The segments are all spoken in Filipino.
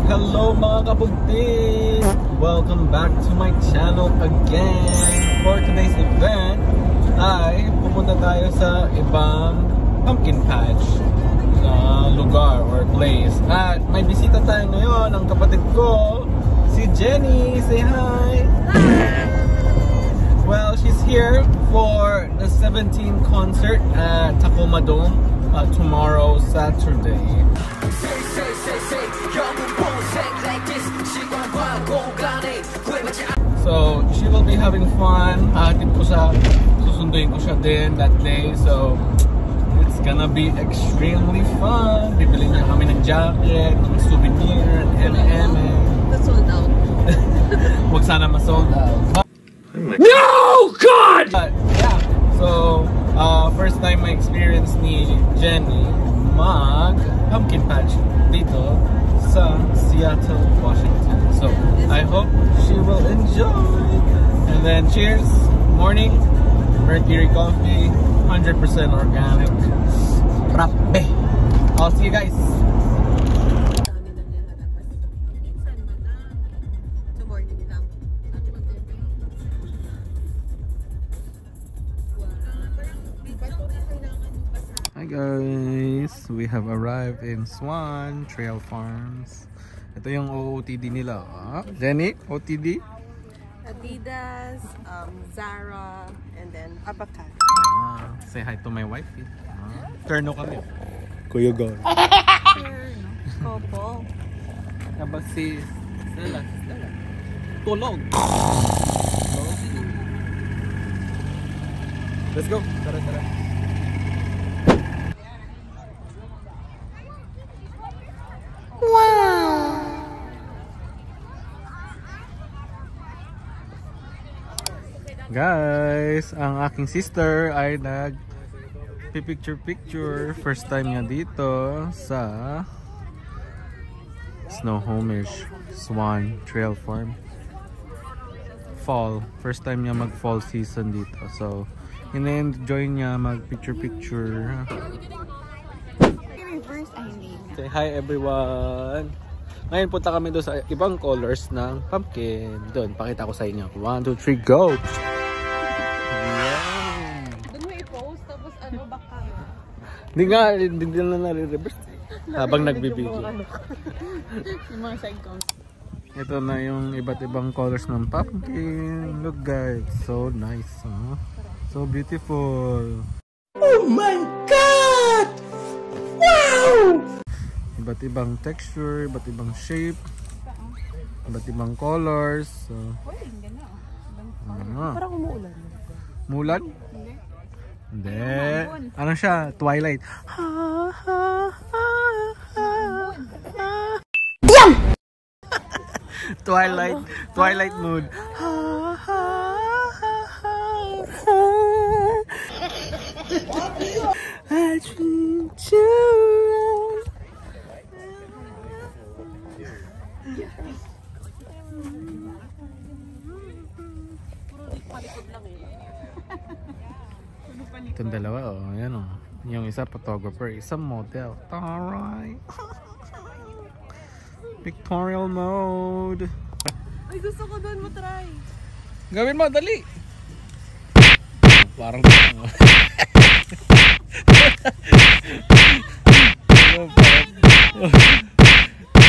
Hello mga kabugtis! Welcome back to my channel again. For today's event ay pupunta tayo sa ibang pumpkin patch na lugar or place. At may bisita tayo ngayon, ang kapatid ko, si Jenny. Say hi! Well, she's here for the 17th concert at Tacoma Dome tomorrow, Saturday. So she will be having fun. Susunduin ko siya din that day. So it's gonna be extremely fun. Bibili niya kami ng jacket, ng souvenir, and Sold out. Huwag sana ma-sold out. No, God! Yeah. So first time my experience ni Jenny mag pumpkin patch dito sa Seattle, Washington. So I hope she will enjoy. And then cheers, morning, Mercury coffee, 100% organic. Frappe. I'll see you guys. Hi guys, we have arrived in Swan Trail Farms. Ito yung OOTD nila. Jenny, OTD? Adidas, Zara, and then Abaca. Say hi to my wife. Terno kami. Kuya Gon. Kopo. Habang si Stella. Tulog. Let's go. Tara, tara. Guys, ang aking sister ay nag-picture first time niya dito sa Snohomish Swan Trail Farm. Fall, first time niya mag fall season dito. So, in-enjoy niya mag-picture. Say hi everyone! Ngayon punta kami doon sa ibang colors ng pumpkin. Doon, pakita ko sa inyo. 1, 2, 3, go! Hindi nga, hindi na nare-reverse habang nagbibigay. Yung mga side cones. Ito na yung iba't ibang colors ng pumpkin. Look guys, so nice. So beautiful. Oh my God! Wow! Iba't ibang texture, iba't ibang shape, iba't ibang colors. So, Parang umuulan. Mulan? Hindi. Ano siya? Twilight. Twilight mood. Itong dalawa, yan yung isa photographer, isang model. Alright. Pictorial mode. Ay, gusto ko doon matry. Gawin mo, dali. Parang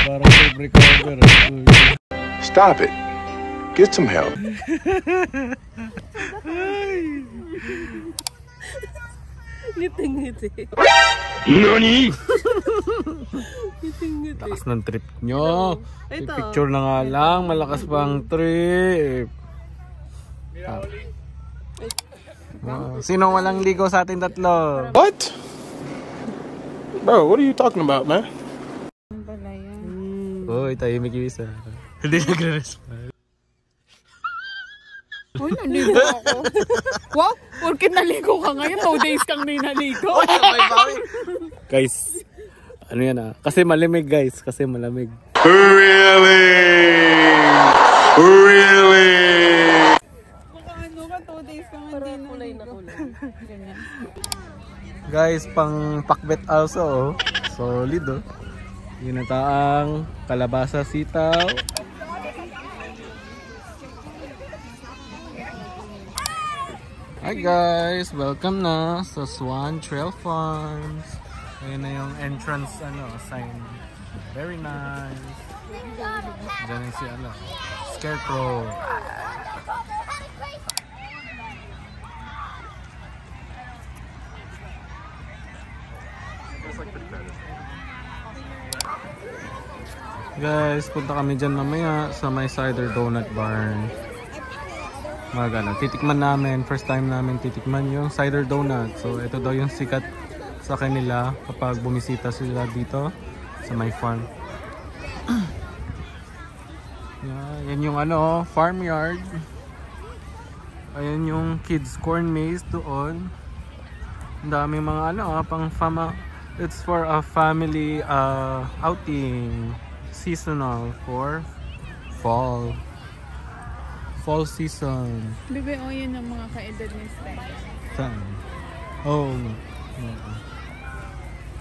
parang favorite cover. Stop it. Get some help. Ngiti-ngiti. Nani? Ngiti-ngiti. Lakas ng trip nyo. Ito. Picture na nga lang, malakas pang trip. Sino walang ligo sa ating tatlo? What? Bro, what are you talking about, man? Uy, tahimik yung isa. Hindi nagre-respond. Uy, naligo ako. Wow, porque naligo ka ngayon, 2 days kang naligo. Guys, ano yan kasi malamig guys, kasi malamig. Really? Really? Baka ano ka, 2 days kang hindi naligo. Guys, pang pakbet also, solid Ginataang kalabasa sitaw. Hi guys! Welcome na sa Swan Trail Farms. Ayan na yung entrance sign. Very nice. Diyan yung si Scarecrow. Guys, punta kami dyan mamaya sa may cider donut barn. Titikman namin. First time namin titikman yung cider donut. So ito daw yung sikat sa kanila kapag bumisita sila dito sa may farm. Yan yung farmyard. Ayan yung kids corn maze doon. Ang daming mga pang it's for a family outing. Seasonal for fall season. Bebe, yun ang mga kaedad ni Stella. Saan? Oh.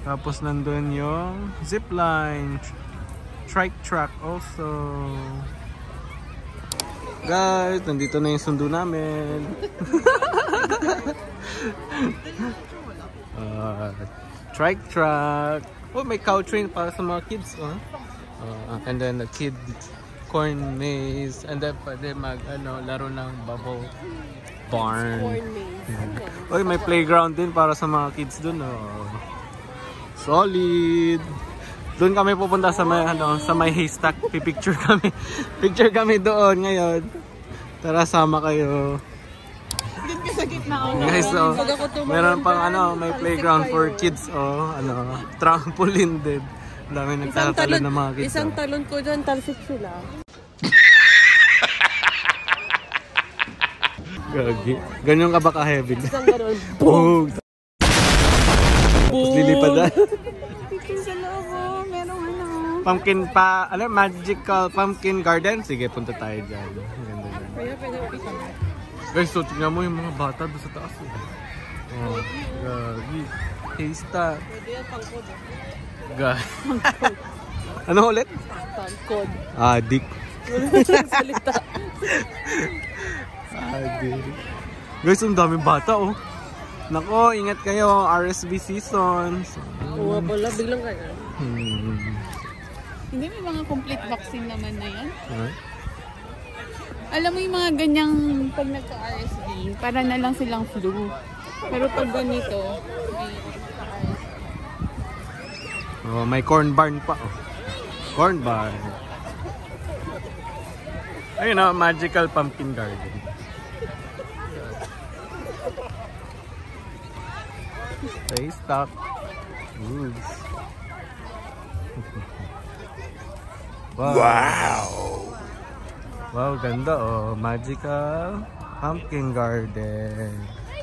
Tapos nandun yung zipline, trike track also. Guys, nandito na yung sundo namin. Trike track. Oh, may cow train para sa mga kids. And then the kid corn maze. And then pwede laro ng bubble barn. Corn maze. Oy, may playground din para sa mga kids dun. Solid. Doon kami pupunta sa may sa may haystack. Picture kami. Picture kami doon ngayon. Tara, sama kayo. Doon ka sa gitna Guys, meron pang may playground for kids trampoline din. Ang dami nagtatalon ng mga kids. Isang talon ko dyan, talsik sila. Gagi. Ganyan ka ba ka-heavy? Isang gano'n. Boom! Tapos lilipad na. Picture sa loob, merong Pumpkin magical pumpkin garden. Sige, punta tayo dyan. Ganda dyan. Pwede upitan. Guys, so tignan mo yung mga bata doon sa taas. Oh, gagi. Haystack. Pwede yan, tangkod. Ano ulit? Tangkod. Adik. Salita. Adik. Guys, ang daming bata Nako, ingat kayo. RSV season. Oo, pala. Biglang kayo. Hindi, may mga complete vaccine naman na yan. Alam mo yung mga ganyang pag nagka-RSV, para na lang silang flu. Pero pag ganito, may corn barn pa. Corn barn. Ayun magical pumpkin garden. Haystack. Woods. Wow! Wow, ganda magical pumpkin garden.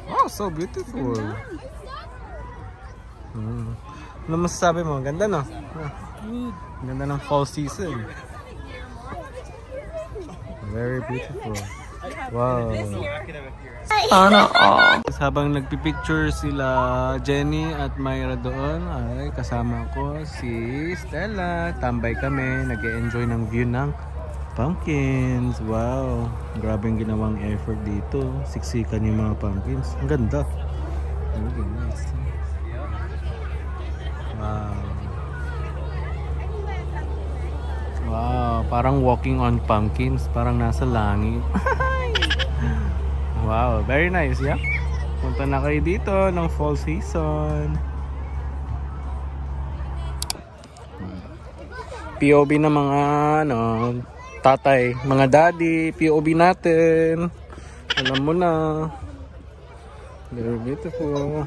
Wow, so beautiful. Ano masasabi mo? Ganda Ganda ng fall season. Very beautiful. Wow. Sana all. Habang nagpipicture sila Jenny at Myra doon, ay kasama ko si Stella. Tambay kami, nag-e-enjoy ng view ng pumpkins. Wow. Grabing ginawang effort dito. Siksikan yung mga pumpkins. Ang ganda. Very nice. Wow. Wow, parang walking on pumpkins, parang nasa langit. Wow, very nice, yeah. Punta na kayo dito ng fall season. POV na mga tatay, mga daddy, POV natin. Alam mo na. Very beautiful.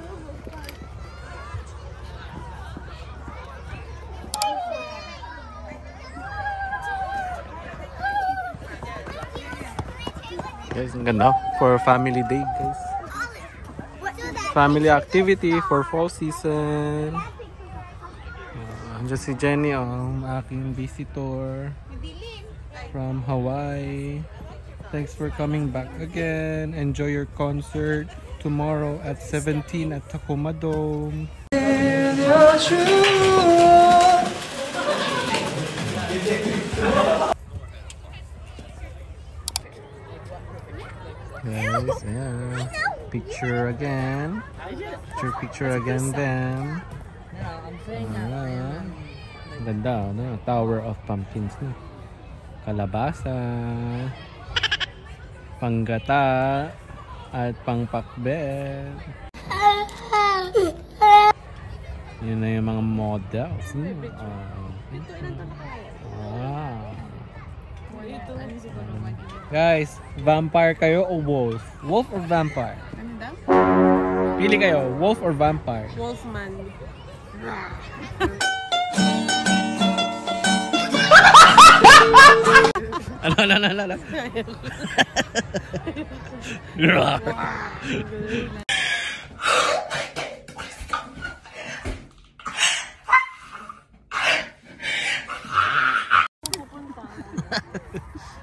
Guys, ang ganda for family day, guys. Family activity for fall season. Just si Jenny, aking visitor from Hawaii. Thanks for coming back again. Enjoy your concert tomorrow at 17 at Tacoma Dome. guys. Ayan. Picture again. Picture again then. Ayan. Ganda, no? Tower of Pumpkins na. Kalabasa. Panggata. At pangpakbet. Yun na yung mga models. Wow. Guys, vampire kayo o wolf? Wolf or vampire? Ano daw? Pili kayo, wolf or vampire? Wolfman. Ano?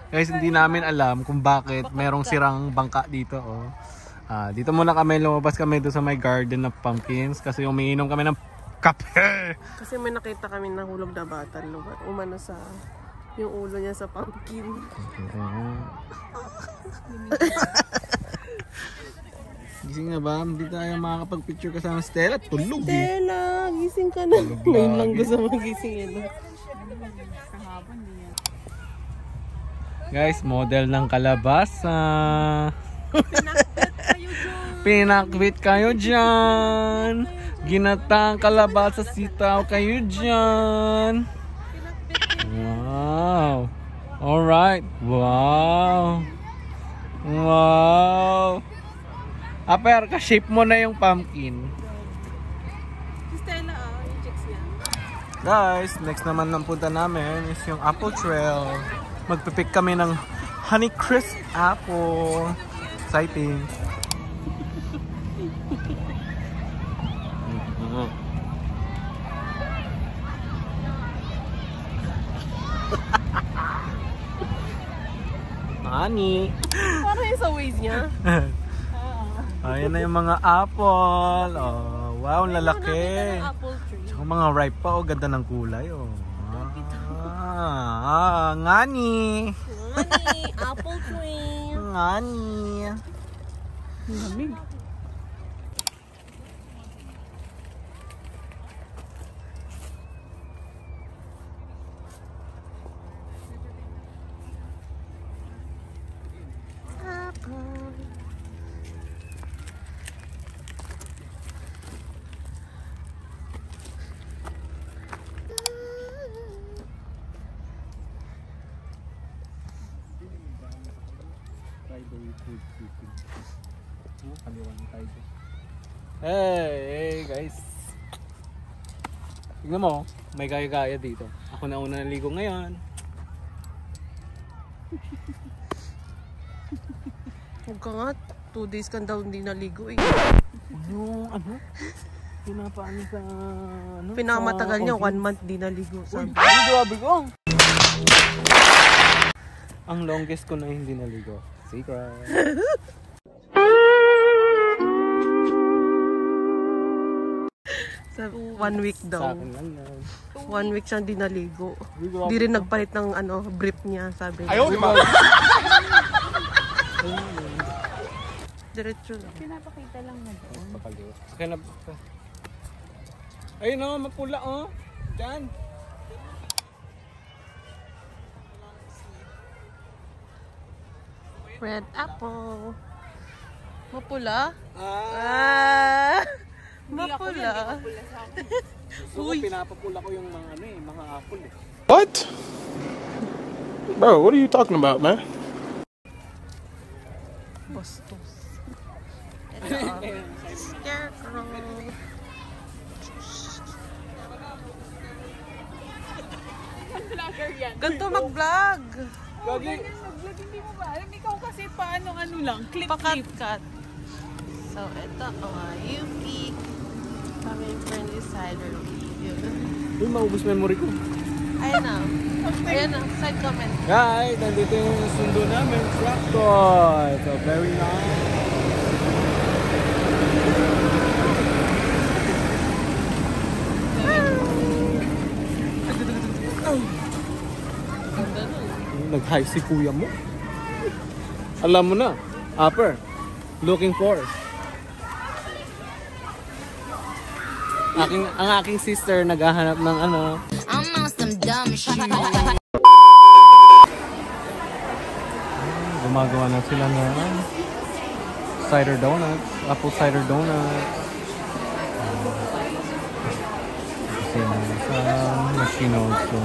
Guys, hindi namin alam kung bakit merong sirang bangka dito. Oh. Dito muna kami, lumabas kami doon sa may garden of pumpkins kasi umiinom kami ng kape. Kasi may nakita kami na hulog na bata. Umano sa yung ulo niya sa pumpkin. Gising na ba? Hindi tayo makakapag-picture kasama Stella. Tulog eh. Stella, gising ka na. Ngayon lang gusto magising yun. Guys, model ng kalabasa. Pinakbit kayo dyan. Ginatang kalabasa sitaw kayo dyan. Wow. Alright. Wow. Wow. Aper, ka-shape mo na yung pumpkin. Stella, yung chicks niya. Guys, next naman ng punta namin is yung Apple Trail. Magpipick kami ng Honeycrisp apple. Exciting. Honey. Parang yung sa waist niya. Ayan na yung mga apple. Oh, wow, ang lalaki. Apple tree. Tsaka mga ripe pa. Oh, ganda ng kulay. Oh. Ngani. Ngani, apple tree. Ngani. Lamig. Hey guys. Tingnan mo, may gaya-gaya dito. Ako na una naligo ngayon. Huwag ka nga, 2 days ka daw hindi naligo eh. Ano? Pinapaano sa ano? Pinakamatagal niya, 1 month di naligo. Sabi. Ay, grabe ko. Ang longest ko na hindi naligo. Secret. Sa 1 week Sa daw. akin lang yan. 1 week siyang di naligo. Di rin nagpalit ng ano, brief niya, sabi niya. Ayaw, di ba? Diretso lang. Pinapakita lang na doon. Pakaliw. Okay na. Ayun o, mapula o. Diyan. Red apple. Mapula? Mapula. So, pinapapula ko yung mga ano eh, mga apple eh. What? Bro, what are you talking about, man? Bastos. Ito. Scarecrow. Vlogger yan. Ganito mag-vlog. Ganyan mag-vlog, hindi mo ba alam? Ikaw kasi paano ano lang, clip-clip. Pakat-kat. So, ito Yuki. Family friendly cider video. Uy, maubos memory ko. Ayun na. Ayun na. Side comment. Guys, nandito yung sundo namin. Tractor. So, very nice. Ganda nun. Nag-high si kuya mo. Alam mo na, Upper, looking for. Ang aking sister naghahanap ng ano. I'm on some dumb shit. Gumagawa na sila ng cider donuts, apple cider donuts. Kasi sa machine also.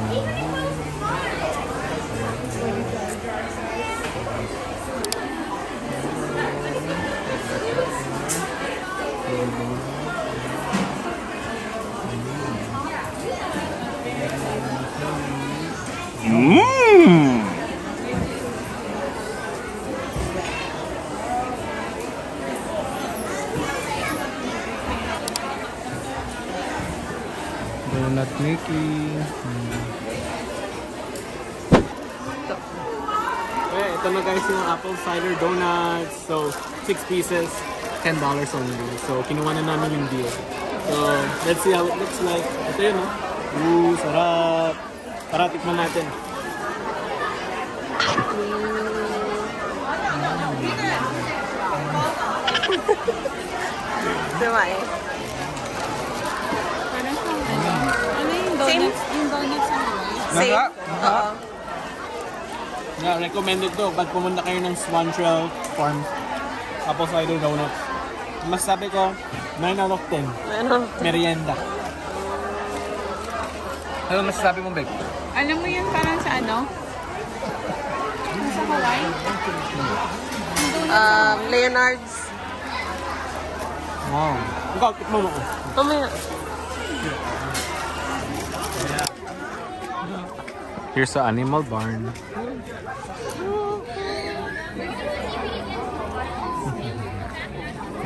Donut making. Okay, ito na guys yung apple cider donuts. So, 6 pieces, $10 only. So, kinuha na namin yung deal. So, let's see how it looks like. Ito yun, no? Ooh, sarap! Tara, tikman natin. Diba eh? Parang ano yung donuts? Yung donuts na Same? Oo. Yeah, recommended to pag pumunta kayo ng Swan Trail Farm apple cider donuts. Mas sabi ko, 9 out of 10. Ano? Merienda. Ano masasabi mo, Beck? Alam mo yun parang sa ano? Sa Hawaii? Leonard's. Wow. Ikaw, tikman mo ko. Mamaya. Here's the animal barn.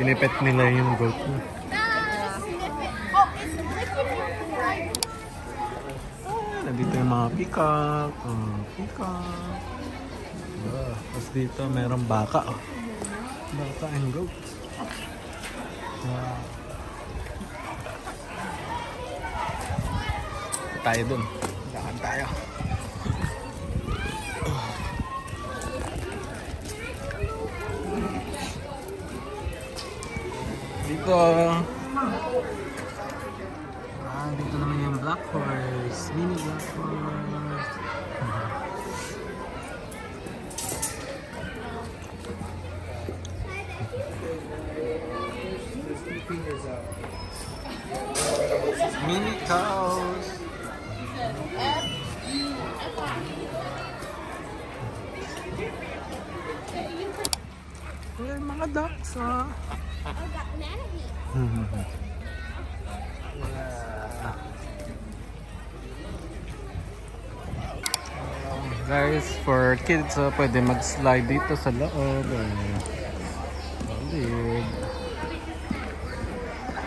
Pinipet nila yung goat. Nandito yung mga peacock. Peacock. Tapos dito mayroong baka. Baka and goat. Wow. Tayo dun. Lakad tayo. Dito. Dito naman yung black horse. Mini black horse. Mini cows. Ay, mga ducks, ha? Guys, for kids, pwede mag-slide dito sa loob. Solid.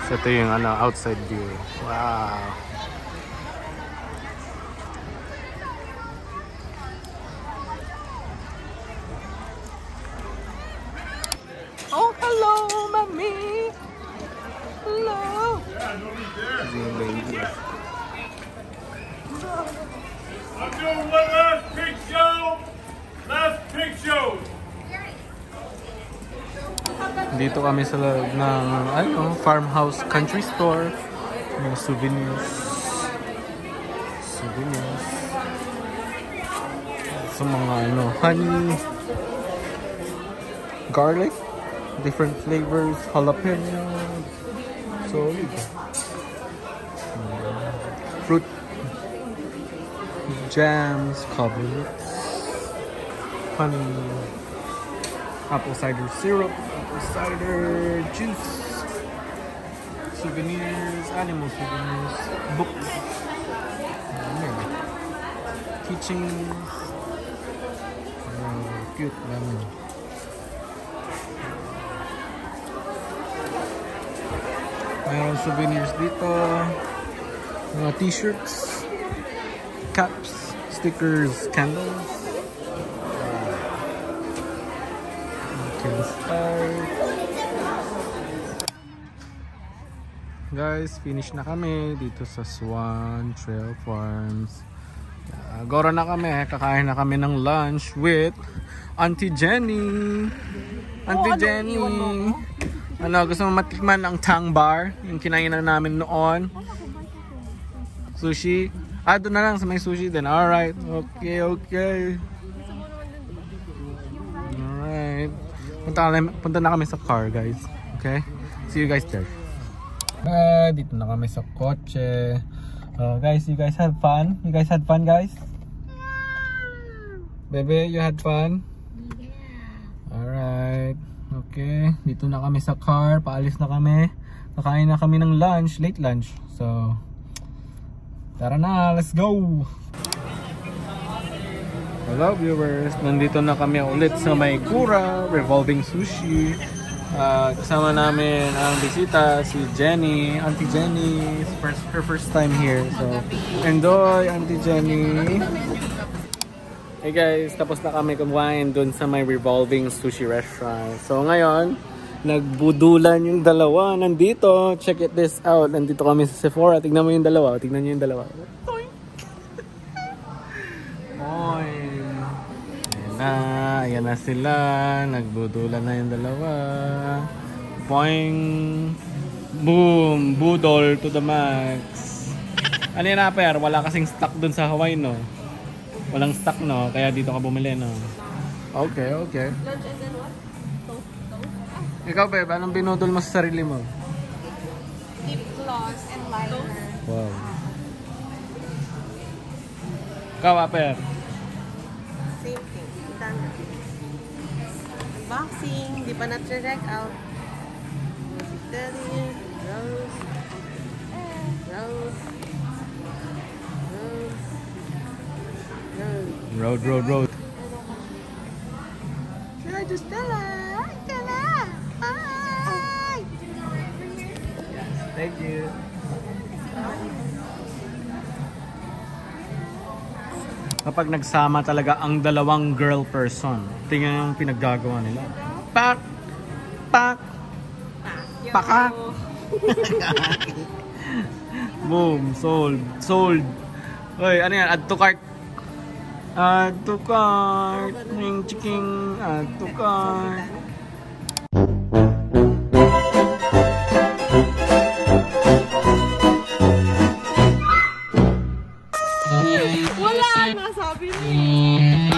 So, ito yung outside view. Wow! Oh, hello, mommy! Hello! I'm doing one last pig show. Last pig show. Dito kami sa loob ng farmhouse country store. Mga souvenirs. Sa mga honey, garlic, different flavors, jalapeno, solid. Fruit jams, cobblettes, honey, apple cider syrup, apple cider juice, souvenirs, animal souvenirs, books, keychains, cute naman. Mayroon souvenirs dito, mga t-shirts, caps, stickers, candles. Can start. Guys, finish na kami dito sa Swan Trail Farms. Goro na kami, kakain na kami ng lunch with Auntie Jenny. Auntie Jenny. Ano, gusto mo matikman ang Tang Bar? Yung kinainan namin noon. Sushi. Doon na lang sa may sushi din. Alright. Okay. Alright. Punta na kami sa car, guys. Okay? See you guys there. Dito na kami sa kotse. Guys, you guys had fun? You guys had fun, guys? Bebe, you had fun? Yeah. Alright. Okay. Dito na kami sa car. Paalis na kami. Kakain na kami ng lunch. Late lunch. So, tara na. Let's go! Hello viewers. Nandito na kami ulit sa may Kura Revolving Sushi. Kasama namin ang bisita, si Jenny, Auntie Jenny. It's her first time here. So, enjoy, Auntie Jenny. Hey guys, tapos na kami kumain dun sa may Revolving Sushi Restaurant. So ngayon, nagbudulan yung dalawa. Nandito, check this out. Nandito kami sa Sephora. Tignan mo yung dalawa. Tignan nyo yung dalawa. Ayan na sila. Nagbudulan na yung dalawa. Boing! Boom! Budol to the max. Ano yun, Aper? Wala kasing stock dun sa Hawaii, no? Walang stock, no? Kaya dito ka bumili, no? Okay. Lunch and then what? Toast? Ikaw, Beb, anong binudol mo sa sarili mo? Lip gloss and liner. Wow. Ikaw, Aper? Same thing. Unboxing. Di pa na-check out. Rose. Road. Stella to Stella. Hi. Thank you. Kapag nagsama talaga ang dalawang girl person, tingnan yung pinaggagawa nila. Pak! Pakak! Boom! Sold! Hoy, ano yan? Add to cart! Chiking! Add to cart! Wala na, sabi niya.